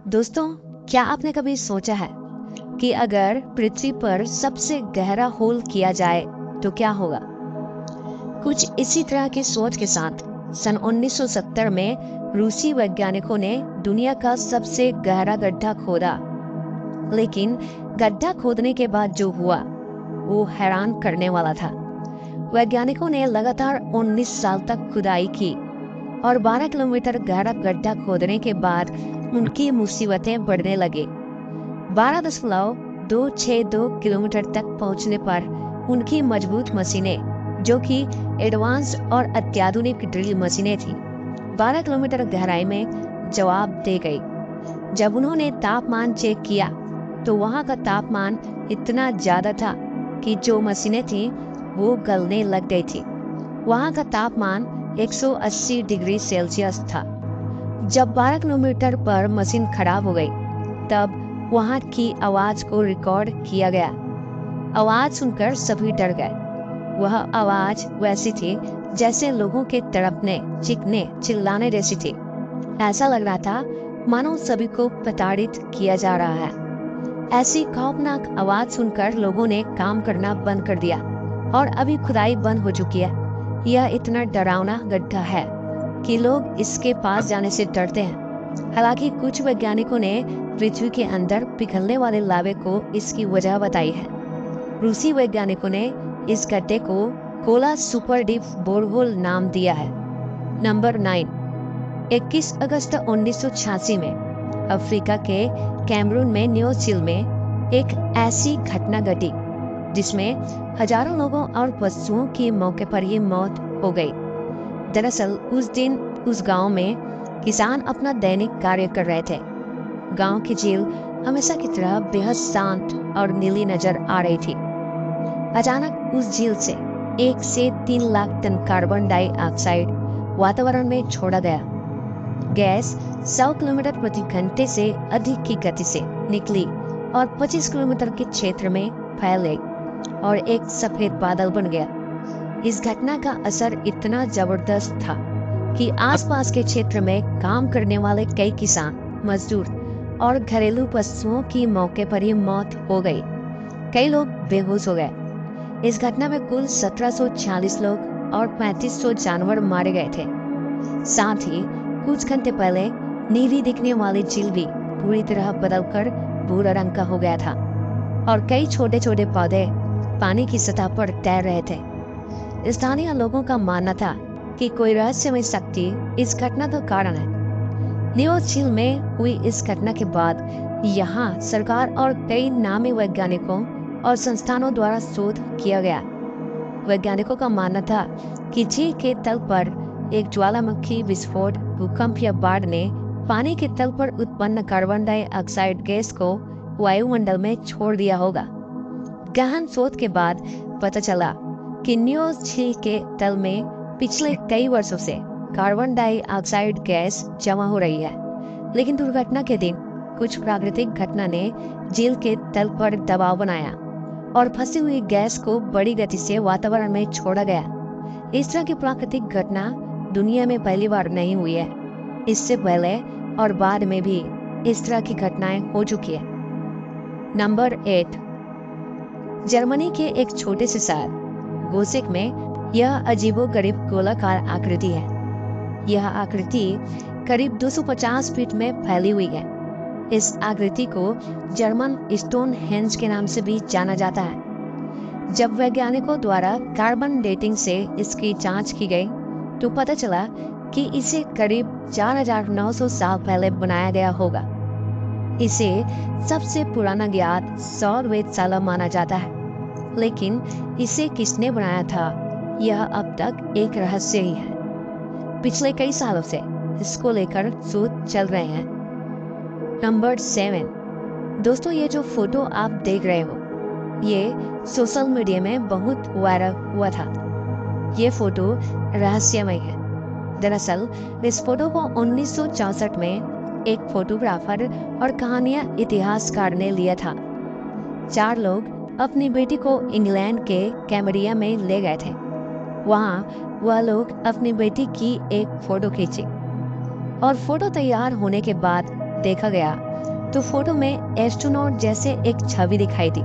दोस्तों, क्या आपने कभी सोचा है कि अगर पृथ्वी पर सबसे गहरा होल किया जाए तो क्या होगा? कुछ इसी तरह की सोच के साथ सन 1970 में रूसी वैज्ञानिकों ने दुनिया का सबसे गहरा गड्ढा खोदा। लेकिन गड्ढा खोदने के बाद जो हुआ वो हैरान करने वाला था। वैज्ञानिकों ने लगातार 19 साल तक खुदाई की और 12 किलोमीटर गहरा गड्ढा खोदने के बाद उनकी मुसीबतें बढ़ने लगी। 12.262 किलोमीटर तक पहुंचने पर उनकी मजबूत मशीनें, जो कि एडवांस और अत्याधुनिक ड्रिल मशीनें थी, 12 किलोमीटर गहराई में जवाब दे गई। जब उन्होंने तापमान चेक किया तो वहां का तापमान इतना ज्यादा था कि जो मशीनें थी वो गलने लग गई थी। वहां का तापमान 180 डिग्री सेल्सियस था। जब 12 किलोमीटर पर मशीन खराब हो गई तब वहां की आवाज को रिकॉर्ड किया गया। आवाज सुनकर सभी डर गए। वह आवाज वैसी थी जैसे लोगों के तड़पने, चीखने, चिल्लाने जैसी थी। ऐसा लग रहा था मानो सभी को प्रताड़ित किया जा रहा है। ऐसी खौफनाक आवाज सुनकर लोगों ने काम करना बंद कर दिया और अभी खुदाई बंद हो चुकी है। यह इतना डरावना गड्ढा है कि लोग इसके पास जाने से डरते हैं। हालांकि कुछ वैज्ञानिकों ने पृथ्वी के अंदर पिघलने वाले लावे को इसकी वजह बताई है। रूसी वैज्ञानिकों ने इस गड्ढे को कोला सुपर डीप बोरहोल नाम दिया है। नंबर 9। 21 अगस्त 1986 में अफ्रीका के कैमरून में न्यूजीलैंड में एक ऐसी घटना घटी जिसमें हजारों लोगों और पशुओं की मौके पर ही मौत हो गई। दरअसल उस दिन उस गांव में किसान अपना दैनिक कार्य कर रहे थे। गांव की झील हमेशा की तरह बेहद शांत और नीली नजर आ रही थी। अचानक उस झील से 1 से 3 लाख टन कार्बन डाइऑक्साइड वातावरण में छोड़ा गया। गैस 100 किलोमीटर प्रति घंटे से अधिक की गति से निकली और 25 किलोमीटर के क्षेत्र में फैल गई और एक सफेद बादल बन गया। इस घटना का असर इतना जबरदस्त था कि आसपास के क्षेत्र में काम करने वाले कई किसान, मजदूर और घरेलू पशुओं की मौके पर ही मौत हो गई। कई लोग बेहोश हो गए। इस घटना में कुल 1740 लोग और 3500 जानवर मारे गए थे। साथ ही कुछ घंटे पहले नीली दिखने वाली झील भी पूरी तरह बदलकर भूरा रंग का हो गया था और कई छोटे छोटे पौधे पानी की सतह पर तैर रहे थे। स्थानीय लोगों का मानना था कि कोई रहस्यमय शक्ति इस घटना का कारण है। न्यूजीलैंड में हुई इस घटना के बाद यहाँ सरकार और कई नामी वैज्ञानिकों और संस्थानों द्वारा शोध किया गया। वैज्ञानिकों का मानना था कि झील के तल पर एक ज्वालामुखी विस्फोट, भूकंप या बाढ़ ने पानी के तल पर उत्पन्न कार्बन डाइऑक्साइड गैस को वायुमंडल में छोड़ दिया होगा। गहन शोध के बाद पता चला कि न्यूज़ झील के तल में पिछले कई वर्षों से कार्बन डाइऑक्साइड गैस जमा हो रही है। लेकिन दुर्घटना के दिन कुछ प्राकृतिक घटना ने झील के तल पर दबाव बनाया और फंसी हुई गैस को बड़ी गति से वातावरण में छोड़ा गया। इस तरह की प्राकृतिक घटना दुनिया में पहली बार नहीं हुई है। इससे पहले और बाद में भी इस तरह की घटनाएं हो चुकी है। नंबर 8। जर्मनी के एक छोटे से शहर गोसेक में यह अजीबोगरीब गोलाकार आकृति है। यह आकृति करीब 250 फीट में फैली हुई है। इस आकृति को जर्मन स्टोनहेंज के नाम से भी जाना जाता है। जब वैज्ञानिकों द्वारा कार्बन डेटिंग से इसकी जांच की गई तो पता चला कि इसे करीब 4900 साल पहले बनाया गया होगा। इसे सबसे पुराना ज्ञात सौर वेधशाला माना जाता है। लेकिन इसे किसने बनाया था यह अब तक एक रहस्य ही है। पिछले कई सालों से इसको लेकर शोध चल रहे हैं। नंबर 7। दोस्तों, ये जो फोटो आप देख रहे हो ये सोशल मीडिया में बहुत वायरल हुआ था। ये फोटो रहस्यमय है। दरअसल इस फोटो को 1964 में एक फोटोग्राफर और कहानियां इतिहासकार ने लिया था। 4 लोग अपनी बेटी को इंग्लैंड के कैम्ब्रिया में ले गए थे। वहाँ वह लोग अपनी बेटी की एक फोटो खींची और फोटो तैयार होने के बाद देखा गया तो फोटो में एस्ट्रोनॉट जैसे एक छवि दिखाई दी,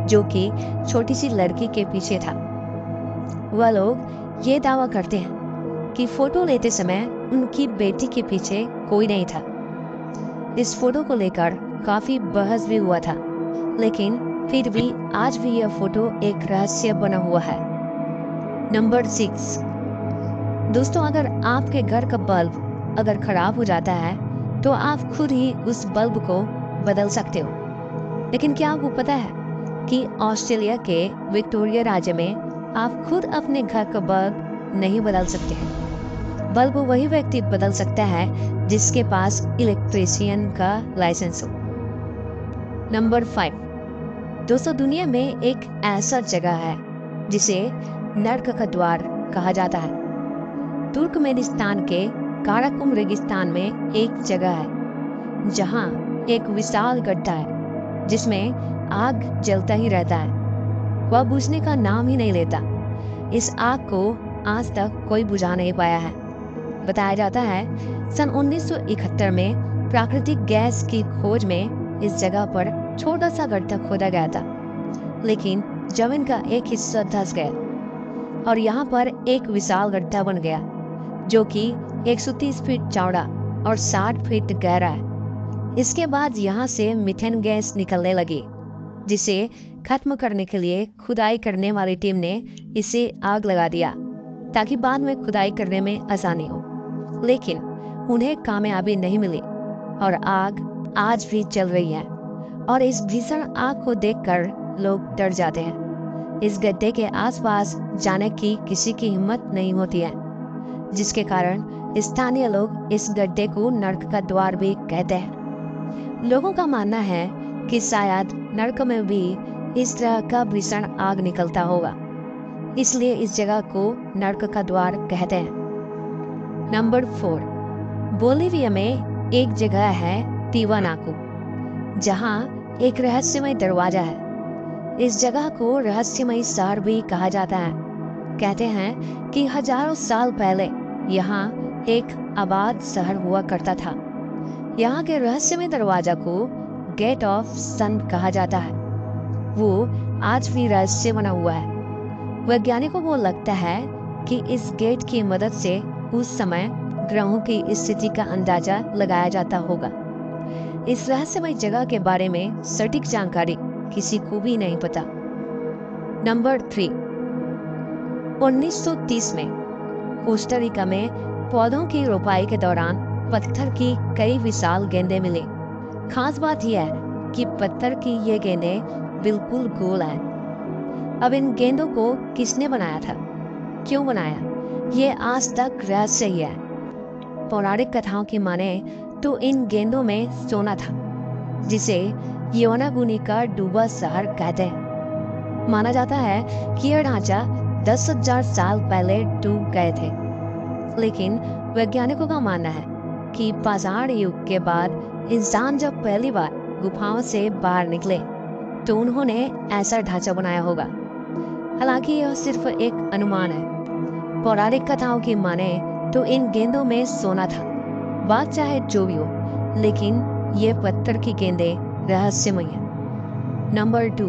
जो कि छोटी सी लड़की के पीछे था। वह लोग ये दावा करते हैं कि फोटो लेते समय उनकी बेटी के पीछे कोई नहीं था। इस फोटो को लेकर काफी बहस भी हुआ था, लेकिन फिर भी आज भी यह फोटो एक रहस्य बना हुआ है। नंबर 6। दोस्तों, अगर आपके घर का बल्ब अगर खराब हो जाता है तो आप खुद ही उस बल्ब को बदल सकते हो। लेकिन क्या आपको पता है कि ऑस्ट्रेलिया के विक्टोरिया राज्य में आप खुद अपने घर का बल्ब नहीं बदल सकते हैं। बल्ब वही व्यक्ति बदल सकता है जिसके पास इलेक्ट्रीशियन का लाइसेंस हो। नंबर 5। दोस्तों, दुनिया में एक ऐसा जगह है जिसे नर्क का द्वार कहा जाता है। तुर्कमेनिस्तान के काराकुम रेगिस्तान में एक जगह है जहां एक विशाल गड्ढा है जिसमें आग जलता ही रहता है। वह बुझने का नाम ही नहीं लेता। इस आग को आज तक कोई बुझा नहीं पाया है। बताया जाता है सन 1971 में प्राकृतिक गैस की खोज में इस जगह पर छोटा सा गड्ढा खोदा गया था, लेकिन जमीन का एक हिस्सा धंस गया और यहाँ पर एक विशाल गड्ढा बन गया जो कि 130 फीट चौड़ा और 60 फीट गहरा है। इसके बाद यहाँ से मीथेन गैस निकलने लगी, जिसे खत्म करने के लिए खुदाई करने वाली टीम ने इसे आग लगा दिया ताकि बाद में खुदाई करने में आसानी हो। लेकिन उन्हें कामयाबी नहीं मिली और आग आज भी चल रही है और इस भीषण आग को देखकर लोग डर जाते हैं। इस गड्ढे के आसपास जाने की किसी की हिम्मत नहीं होती है, जिसके कारण स्थानीय लोग इस गड्ढे को नर्क का द्वार भी कहते हैं। लोगों का मानना है कि शायद नर्क में भी इस तरह का भीषण आग निकलता होगा, इसलिए इस जगह को नर्क का द्वार कहते हैं। नंबर 4। बोलिविया में एक जगह है टिवानाकू, जहां एक रहस्यमय दरवाजा है। इस जगह को रहस्यमय शहर भी कहा जाता है। कहते हैं कि हजारों साल पहले यहाँ एक आबाद शहर हुआ करता था। यहाँ के रहस्यमय दरवाजा को गेट ऑफ सन कहा जाता है। वो आज भी रहस्य बना हुआ है। वैज्ञानिकों को लगता है कि इस गेट की मदद से उस समय ग्रहों की स्थिति का अंदाजा लगाया जाता होगा। इस रहस्यमय जगह के बारे में सटीक जानकारी किसी को भी नहीं पता। नंबर 3। 1930 में कोस्टारिका में पौधों की रोपाई के दौरान पत्थर की कई विशाल गेंदें मिली। खास बात यह है कि पत्थर की ये गेंदें बिल्कुल गोल हैं। अब इन गेंदों को किसने बनाया था, क्यों बनाया, ये आज तक रहस्य ही है। पौराणिक कथाओं की माने तो इन गेंदों में सोना था, जिसे योनागुनी का डूबा शहर कहते हैं। माना जाता है कि यह ढांचा 10,000 साल पहले डूब गए थे, लेकिन वैज्ञानिकों का मानना है कि पाषाण युग के बाद इंसान जब पहली बार गुफाओं से बाहर निकले तो उन्होंने ऐसा ढांचा बनाया होगा। हालांकि यह सिर्फ एक अनुमान है। पौराणिक कथाओं की माने तो इन गेंदों में सोना था। बात चाहे जो भी हो, लेकिन ये पत्थर की गेंदें रहस्यमय हैं। नंबर 2।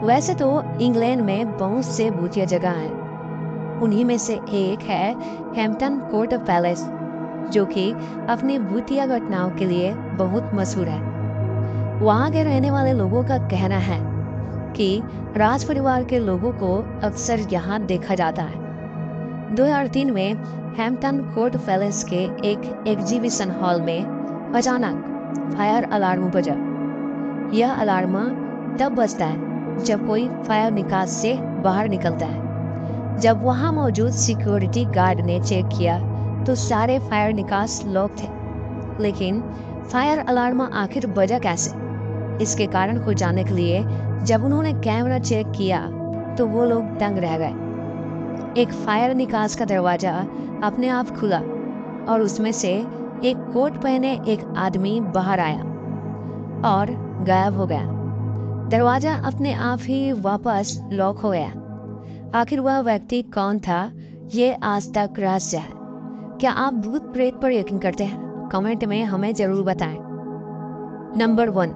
वैसे तो इंग्लैंड में बहुत से भूतिया जगह हैं। उन्हीं में से एक है हैम्पटन कोर्ट पैलेस, जो कि अपनी भूतिया घटनाओं के लिए बहुत मशहूर है। वहाँ के रहने वाले लोगों का कहना है कि राज परिवार के लोगों को अक्सर यहाँ देखा जाता है। 2003 में हैम्पटन कोर्ट पैलेस के एक एग्जीबिशन हॉल में अचानक फायर अलार्म बजा। यह अलार्म तब बजता है जब कोई फायर निकास से बाहर निकलता है। जब वहां मौजूद सिक्योरिटी गार्ड ने चेक किया तो सारे फायर निकास लॉक थे, लेकिन फायर अलार्म आखिर बजा कैसे, इसके कारण को जानने के लिए जब उन्होंने कैमरा चेक किया तो वो लोग दंग रह गए। एक फायर निकास का दरवाजा अपने आप खुला और उसमें से एक कोट पहने एक आदमी बाहर आया और गायब हो गया। दरवाजा अपने आप ही वापस लॉक हो गया। आखिर वह व्यक्ति कौन था, ये आज तक रहस्य है। क्या आप भूत प्रेत पर यकीन करते हैं? कमेंट में हमें जरूर बताएं। नंबर 1।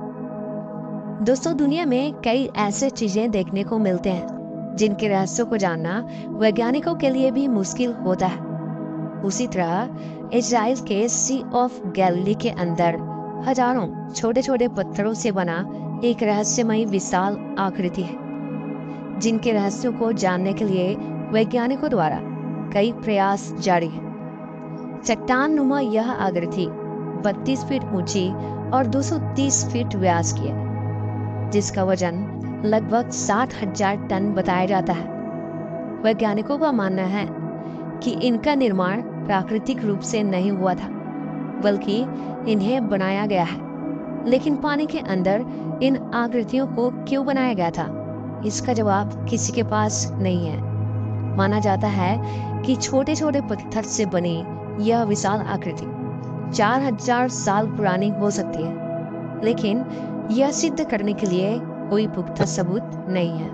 दोस्तों, दुनिया में कई ऐसे चीजें देखने को मिलते हैं जिनके रहस्यों को जानना वैज्ञानिकों के लिए भी मुश्किल होता है। उसी तरह इजराइल के सी ऑफ गैलिली के अंदर हजारों छोटे छोटे पत्थरों से बना एक रहस्यमयी विशाल आकृति है, जिनके रहस्यों को जानने के लिए वैज्ञानिकों द्वारा कई प्रयास जारी है। चट्टान नुमा यह आकृति 32 फीट ऊंची और 230 फीट व्यास की है, जिसका वजन लगभग 60,000 टन बताया जाता है। वैज्ञानिकों का मानना है कि इनका निर्माण प्राकृतिक रूप से नहीं हुआ था, बल्कि इन्हें बनाया गया है। लेकिन पानी के अंदर इन आकृतियों को क्यों बनाया गया था, इसका जवाब किसी के पास नहीं है। माना जाता है कि छोटे छोटे पत्थर से बनी यह विशाल आकृति 4000 साल पुरानी हो सकती है, लेकिन यह सिद्ध करने के लिए कोई पुख्ता सबूत नहीं है।